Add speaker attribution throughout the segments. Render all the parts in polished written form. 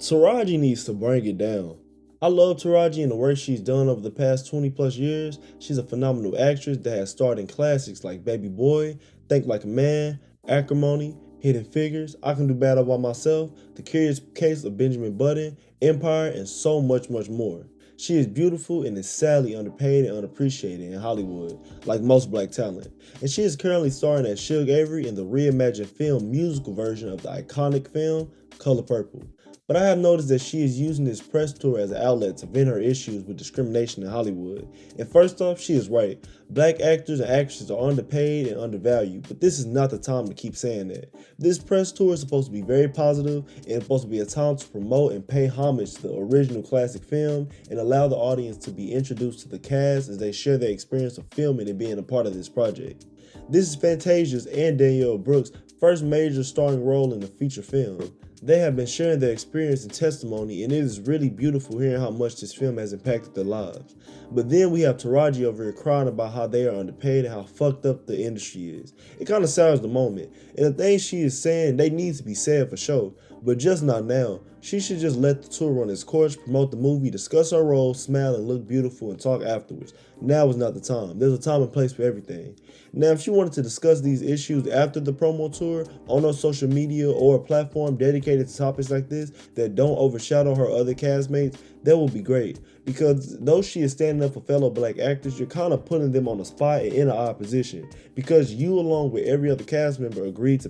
Speaker 1: Taraji needs to bring it down. I love Taraji and the work she's done over the past 20 plus years. She's a phenomenal actress that has starred in classics like Baby Boy, Think Like a Man, Acrimony, Hidden Figures, I Can Do Bad All By Myself, The Curious Case of Benjamin Button, Empire, and so much, much more. She is beautiful and is sadly underpaid and unappreciated in Hollywood, like most black talent. And she is currently starring as Suge Avery in the reimagined film musical version of the iconic film Color Purple. But I have noticed that she is using this press tour as an outlet to vent her issues with discrimination in Hollywood. And first off, she is right. Black actors and actresses are underpaid and undervalued, but this is not the time to keep saying that. This press tour is supposed to be very positive and it's supposed to be a time to promote and pay homage to the original classic film and allow the audience to be introduced to the cast as they share their experience of filming and being a part of this project. This is Fantasia's and Danielle Brooks' first major starring role in a feature film. They have been sharing their experience and testimony, and it is really beautiful hearing how much this film has impacted their lives. But then we have Taraji over here crying about how they are underpaid and how fucked up the industry is. It kind of sours the moment, and the things she is saying, they need to be said for sure, but just not now. She should just let the tour run its course, promote the movie, discuss her role, smile and look beautiful, and talk afterwards. Now is not the time. There's a time and place for everything. Now, if she wanted to discuss these issues after the promo tour on her social media or a platform dedicated to topics like this that don't overshadow her other castmates, that would be great. Because though she is standing up for fellow black actors, you're kind of putting them on the spot and in an odd position. Because you, along with every other cast member, agreed to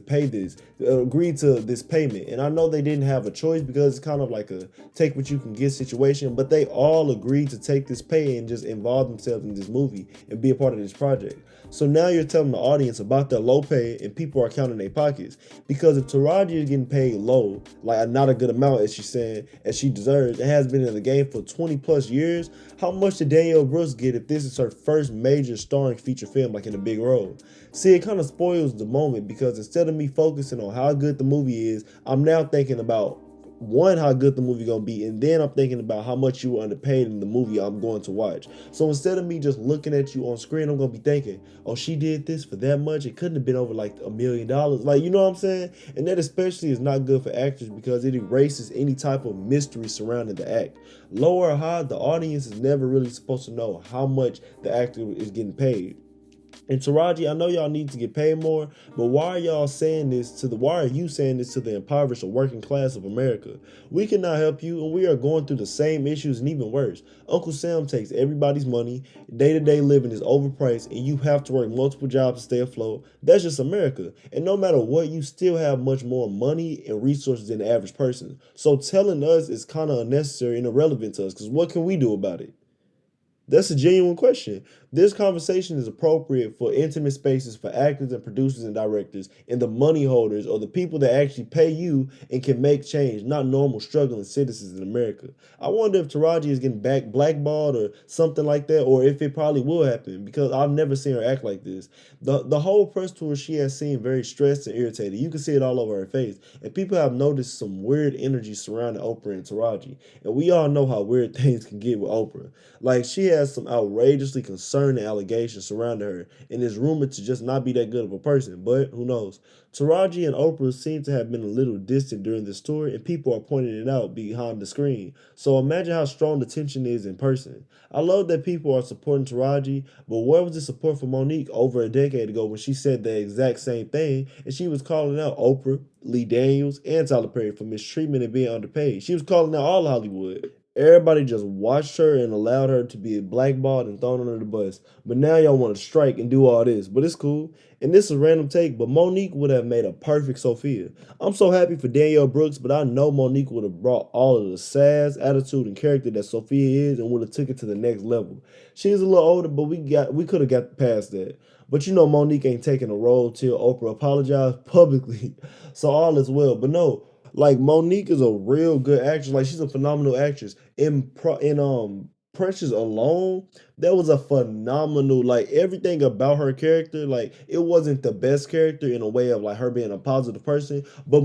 Speaker 1: this payment. And I know they didn't have a choice because it's kind of like a take what you can get situation, but they all agreed to take this pay and just involve themselves in this movie and be a part of this project. So now you're telling the audience about their low pay and people are counting their pockets. Because if Taraji is getting paid low, like not a good amount as she's saying, as she deserves, and has been in the game for 20 plus years, how much did Danielle Brooks get if this is her first major starring feature film like in a big role? See, it kind of spoils the moment because instead of me focusing on how good the movie is, I'm now thinking about one, how good the movie gonna be, and then I'm thinking about how much you were underpaid in the movie I'm going to watch. So instead of me just looking at you on screen, I'm gonna be thinking, oh, she did this for that much. It couldn't have been over like $1 million. Like, you know what I'm saying? And that especially is not good for actors because it erases any type of mystery surrounding the act. Low or high, the audience is never really supposed to know how much the actor is getting paid. And Taraji, I know y'all need to get paid more, but why are you saying this to the impoverished or working class of America? We cannot help you, and we are going through the same issues and even worse. Uncle Sam takes everybody's money, day-to-day living is overpriced, and you have to work multiple jobs to stay afloat. That's just America. And no matter what, you still have much more money and resources than the average person. So telling us is kind of unnecessary and irrelevant to us, because what can we do about it? That's a genuine question. This conversation is appropriate for intimate spaces for actors and producers and directors and the money holders or the people that actually pay you and can make change, not normal struggling citizens in America. I wonder if Taraji is getting blackballed or something like that, or if it probably will happen because I've never seen her act like this. The whole press tour she has seemed very stressed and irritated. You can see it all over her face. And people have noticed some weird energy surrounding Oprah and Taraji. And we all know how weird things can get with Oprah. Like, she has some outrageously concerning allegations surrounding her and is rumored to just not be that good of a person, but who knows. Taraji and Oprah seem to have been a little distant during this tour and people are pointing it out behind the screen. So imagine how strong the tension is in person. I love that people are supporting Taraji, but where was the support for Monique over a decade ago when she said the exact same thing and she was calling out Oprah, Lee Daniels, and Tyler Perry for mistreatment and being underpaid? She was calling out all Hollywood. Everybody just watched her and allowed her to be blackballed and thrown under the bus. But now y'all want to strike and do all this. But it's cool. And this is a random take, but Monique would have made a perfect Sophia. I'm so happy for Danielle Brooks, but I know Monique would have brought all of the sass, attitude, and character that Sophia is and would have took it to the next level. She's a little older, but we could have got past that. But you know Monique ain't taking a role till Oprah apologized publicly. So all is well. But no, like Monique is a real good actress. Like she's a phenomenal actress. In Precious alone, that was a phenomenal, like everything about her character, like it wasn't the best character in a way of like her being a positive person, but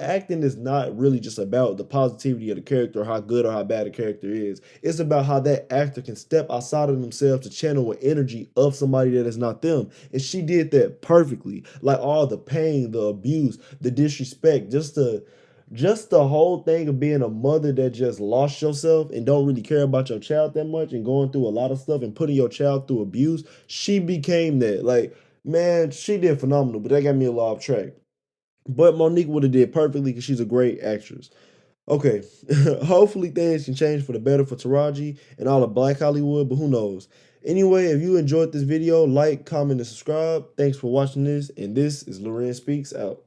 Speaker 1: acting is not really just about the positivity of the character or how good or how bad a character is. It's about how that actor can step outside of themselves to channel an energy of somebody that is not them. And she did that perfectly. Like all the pain, the abuse, the disrespect, just Just the whole thing of being a mother that just lost yourself and don't really care about your child that much and going through a lot of stuff and putting your child through abuse, she became that. Like, man, she did phenomenal, but that got me a lot off track. But Monique would have did perfectly because she's a great actress. Okay, hopefully things can change for the better for Taraji and all of Black Hollywood, but who knows? Anyway, if you enjoyed this video, like, comment, and subscribe. Thanks for watching this, and this is Loren Speaks out.